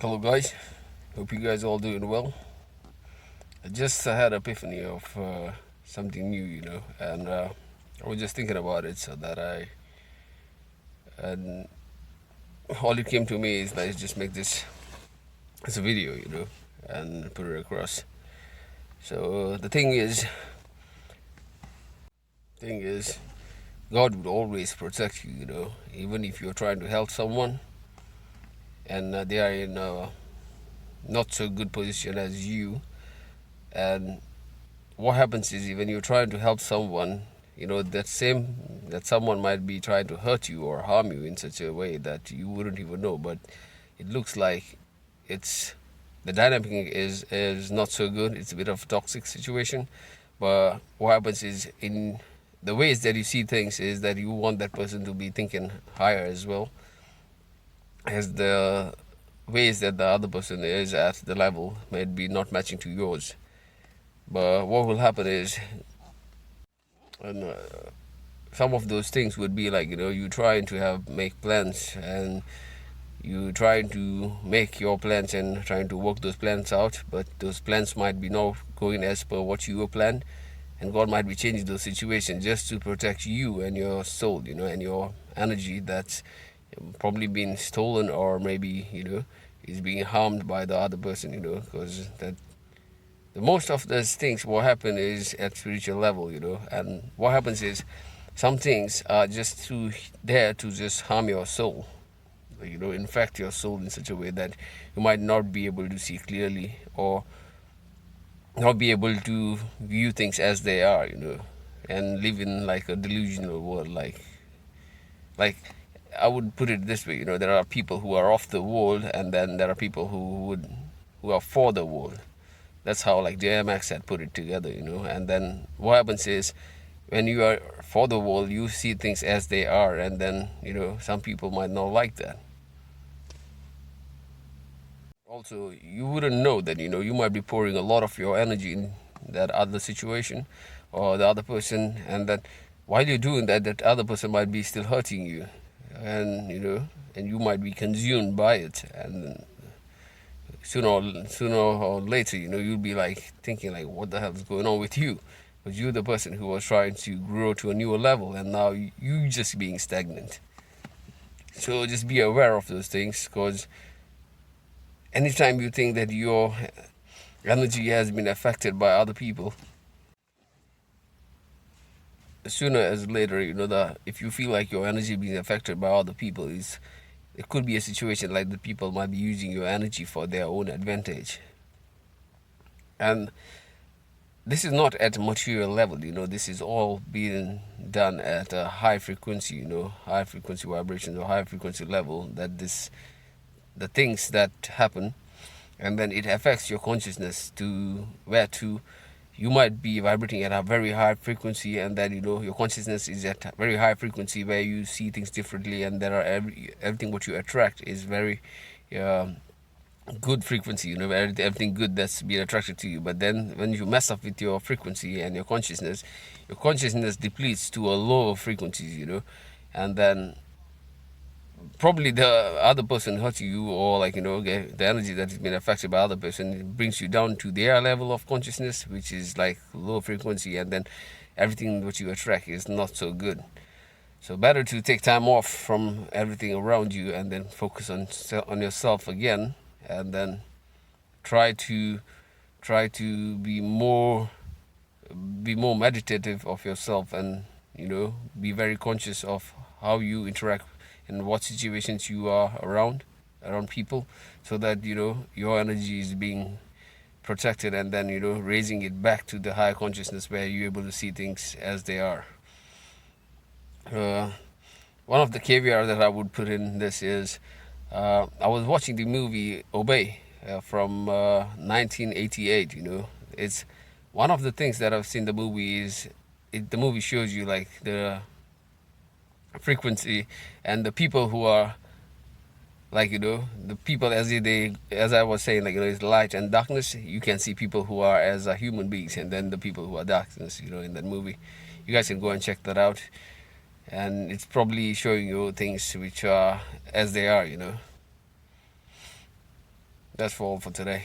Hello, guys. Hope you guys all doing well. I just had epiphany of something new, and I was just thinking about it. So that and all it came to me is let's just make this as a video, and put it across. So the thing is, God would always protect you, even if you're trying to help someone and they are in a not so good position as you. And what happens is when you're trying to help someone, that someone might be trying to hurt you or harm you in such a way that you wouldn't even know. But it looks like it's the dynamic is not so good. It's a bit of a toxic situation. But what happens is in the ways that you see things is that you want that person to be thinking higher as well as the ways that the other person is at the level might be not matching to yours. But what will happen is, and some of those things would be like, you trying to have make plans, and you trying to make your plans and trying to work those plans out, but those plans might be not going as per what you were planned, and God might be changing those situations just to protect you and your soul, and your energy that's probably been stolen, or maybe is being harmed by the other person, because that the most of those things what happen is at spiritual level, and what happens is some things are just too there to just harm your soul, infect your soul in such a way that you might not be able to see clearly, or not be able to view things as they are, and live in like a delusional world. Like I would put it this way, there are people who are off the world, and then there are people who are for the world. That's how like JMX had put it together, and then what happens is when you are for the world, you see things as they are, and then some people might not like that. Also, you wouldn't know that you might be pouring a lot of your energy in that other situation or the other person, and that while you're doing that, that other person might be still hurting you, and and you might be consumed by it, and sooner or later, you'll be like thinking like, what the hell is going on with you? Because you're the person who was trying to grow to a newer level, and now you just being stagnant. So just be aware of those things, because anytime you think that your energy has been affected by other people, sooner as later, that if you feel like your energy being affected by other people, is it could be a situation like the people might be using your energy for their own advantage. And this is not at a material level, this is all being done at a high frequency, high frequency vibrations or high frequency level, that the things that happen, and then it affects your consciousness to where to you might be vibrating at a very high frequency, and then your consciousness is at a very high frequency where you see things differently, and there are everything what you attract is very good frequency, everything good that's being attracted to you. But then when you mess up with your frequency and your consciousness depletes to a lower frequencies, and then probably the other person hurts you, or like the energy that has been affected by other person brings you down to their level of consciousness, which is like low frequency, and then everything what you attract is not so good. So better to take time off from everything around you, and then focus on yourself again, and then try to be more meditative of yourself, and be very conscious of how you interact and what situations you are around people, so that your energy is being protected, and then raising it back to the higher consciousness where you're able to see things as they are. One of the caveats that I would put in this is, I was watching the movie Obey from 1988. It's one of the things that I've seen the movie is the movie shows you like the frequency, and the people who are like the people as I was saying, like it's light and darkness. You can see people who are as human beings, and then the people who are darkness, in that movie. You guys can go and check that out, and it's probably showing you things which are as they are. That's for all for today.